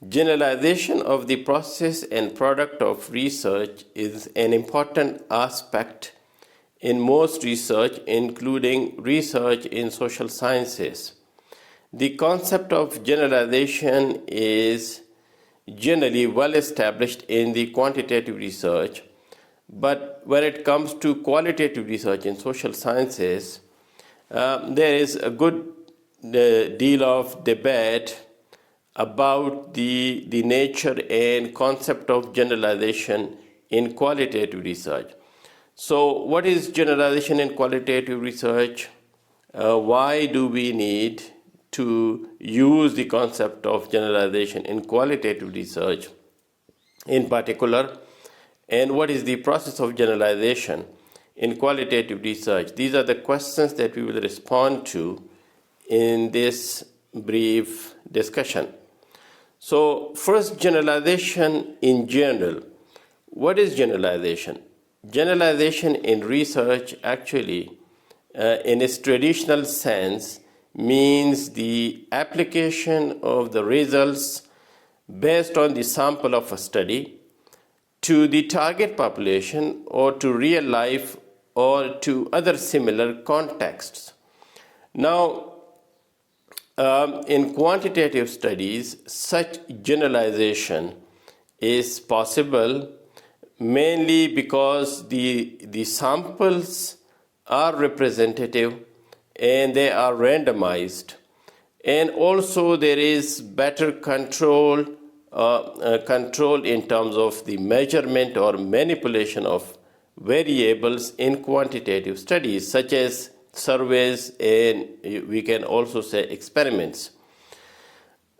Generalization of the process and product of research is an important aspect in most research, including research in social sciences. The concept of generalization is generally well established in the quantitative research, but when it comes to qualitative research in social sciences, there is a good deal of debate about the nature and concept of generalization in qualitative research. So, what is generalization in qualitative research? Why do we need to use the concept of generalization in qualitative research in particular? And what is the process of generalization in qualitative research? These are the questions that we will respond to in this brief discussion. So, first, generalization in general. What is generalization? Generalization in research actually, in its traditional sense, means the application of the results based on the sample of a study to the target population or to real life or to other similar contexts. Now, in quantitative studies, such generalization is possible mainly because the samples are representative and they are randomized, and also there is better control in terms of the measurement or manipulation of variables in quantitative studies, such as surveys, and we can also say experiments.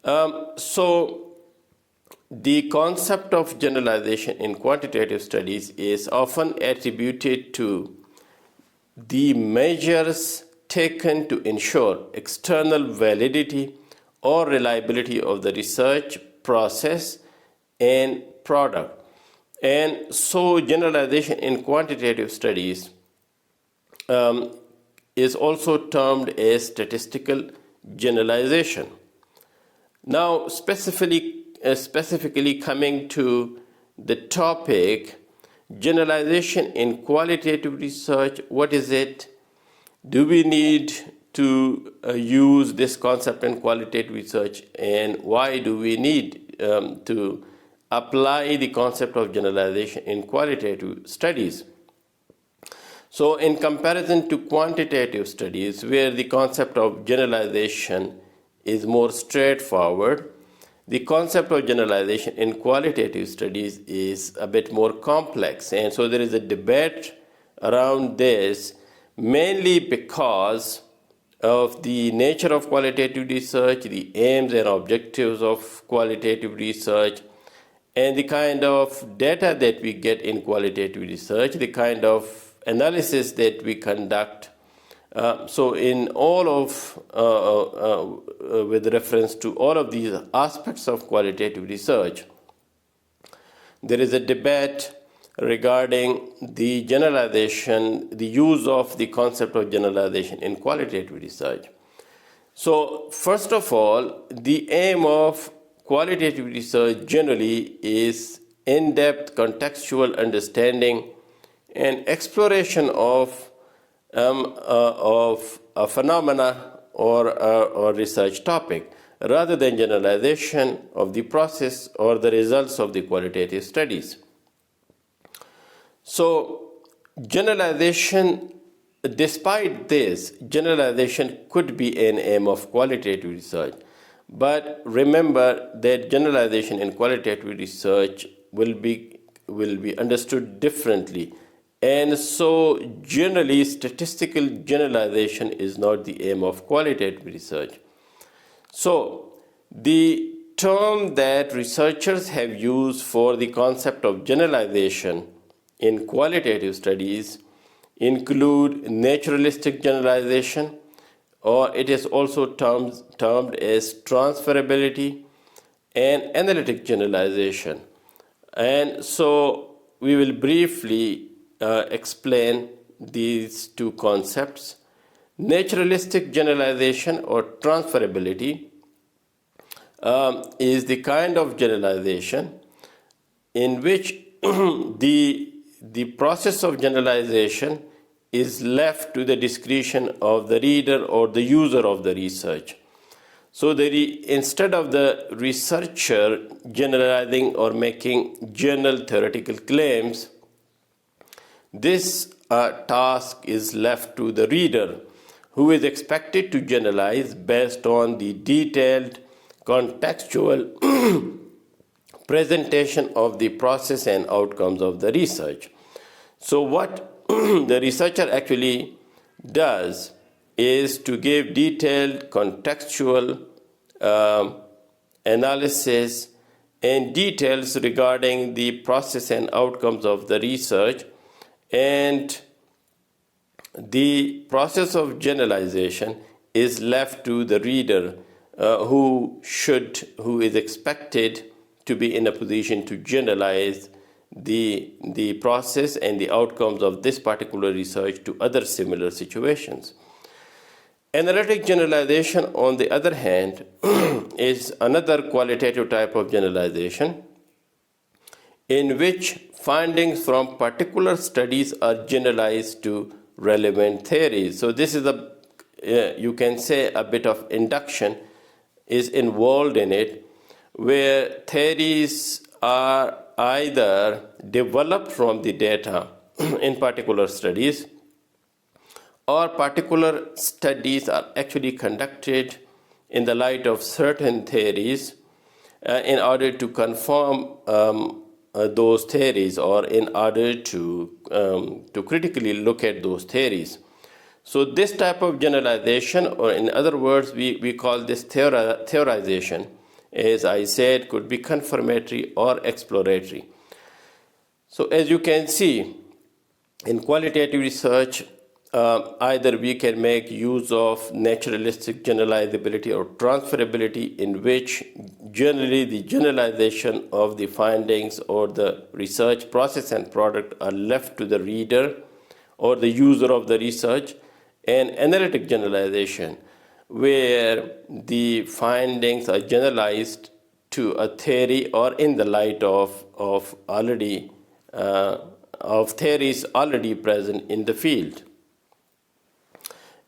So the concept of generalization in quantitative studies is often attributed to the measures taken to ensure external validity or reliability of the research process and product. And so generalization in quantitative studies is also termed as statistical generalization. Now, specifically coming to the topic, generalization in qualitative research, what is it? Do we need to use this concept in qualitative research, and why do we need to apply the concept of generalization in qualitative studies? So, in comparison to quantitative studies, where the concept of generalization is more straightforward, the concept of generalization in qualitative studies is a bit more complex. And so there is a debate around this, mainly because of the nature of qualitative research, the aims and objectives of qualitative research, and the kind of data that we get in qualitative research, the kind of analysis that we conduct. So in all of, with reference to all of these aspects of qualitative research, there is a debate regarding the generalization, the use of the concept of generalization in qualitative research. So first of all, the aim of qualitative research generally is in-depth contextual understanding and exploration of a phenomena or research topic, rather than generalization of the process or the results of the qualitative studies. So, generalization, despite this, generalization could be an aim of qualitative research. But remember that generalization in qualitative research will be understood differently. And so, generally, statistical generalization is not the aim of qualitative research. So, the term that researchers have used for the concept of generalization in qualitative studies include naturalistic generalization, or it is also termed as transferability, and analytic generalization. And so, we will briefly explain these two concepts. Naturalistic generalization or transferability is the kind of generalization in which the process of generalization is left to the discretion of the reader or the user of the research. So instead of the researcher generalizing or making general theoretical claims, this task is left to the reader, who is expected to generalize based on the detailed contextual presentation of the process and outcomes of the research. So what the researcher actually does is to give detailed contextual analysis and details regarding the process and outcomes of the research, and the process of generalization is left to the reader, who is expected to be in a position to generalize the process and the outcomes of this particular research to other similar situations. Analytic generalization, on the other hand, is another qualitative type of generalization in which findings from particular studies are generalized to relevant theories. So this is you can say a bit of induction is involved in it, where theories are either developed from the data in particular studies, or particular studies are actually conducted in the light of certain theories in order to confirm those theories, or in order to critically look at those theories. So this type of generalization, or in other words, we call this theorization, as I said, could be confirmatory or exploratory. So as you can see, in qualitative research, either we can make use of naturalistic generalizability or transferability, in which generally the generalization of the findings or the research process and product are left to the reader or the user of the research, and analytic generalization, where the findings are generalized to a theory or in the light of theories already present in the field.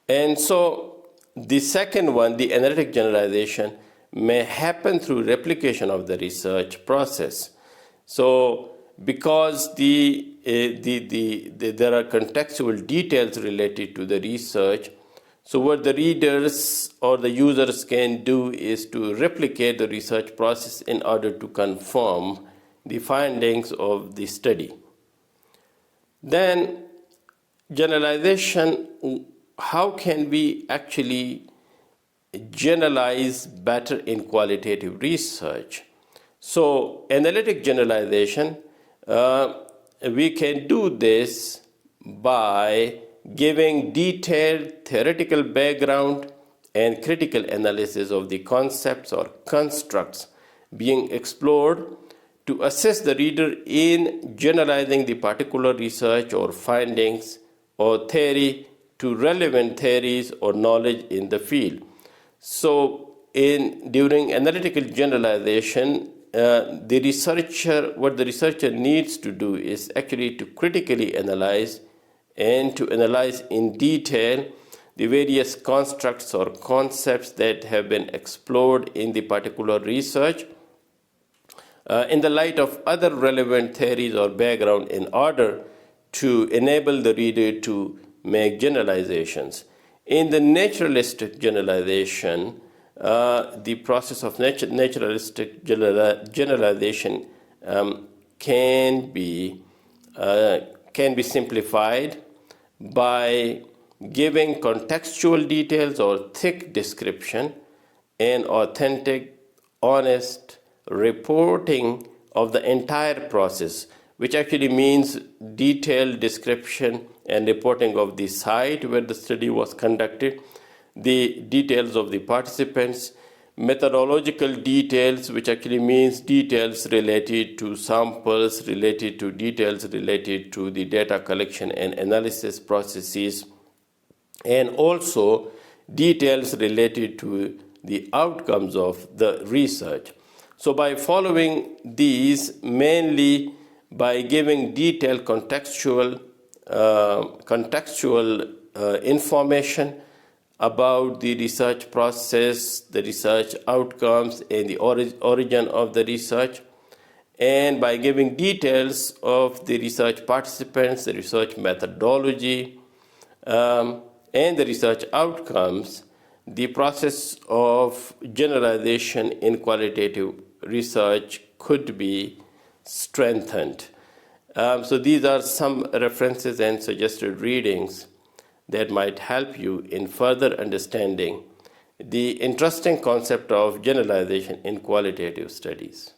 And so the second one, the analytic generalization, may happen through replication of the research process. So because there are contextual details related to the research, so what the readers or the users can do is to replicate the research process in order to confirm the findings of the study. Then generalization, how can we actually generalize better in qualitative research? So analytic generalization, we can do this by giving detailed theoretical background and critical analysis of the concepts or constructs being explored to assist the reader in generalizing the particular research or findings or theory to relevant theories or knowledge in the field. So during analytical generalization, what the researcher needs to do is actually to critically analyze and to analyze in detail the various constructs or concepts that have been explored in the particular research in the light of other relevant theories or background, in order to enable the reader to make generalizations. In the naturalistic generalization, the process of naturalistic generalization can be simplified by giving contextual details or thick description and authentic, honest reporting of the entire process, which actually means detailed description and reporting of the site where the study was conducted, the details of the participants, methodological details, which actually means details related to samples, details related to the data collection and analysis processes, and also details related to the outcomes of the research. So by following these, mainly by giving detailed contextual information about the research process, the research outcomes, and the origin of the research, and by giving details of the research participants, the research methodology, and the research outcomes, the process of generalization in qualitative research could be strengthened. So these are some references and suggested readings that might help you in further understanding the interesting concept of generalization in qualitative studies.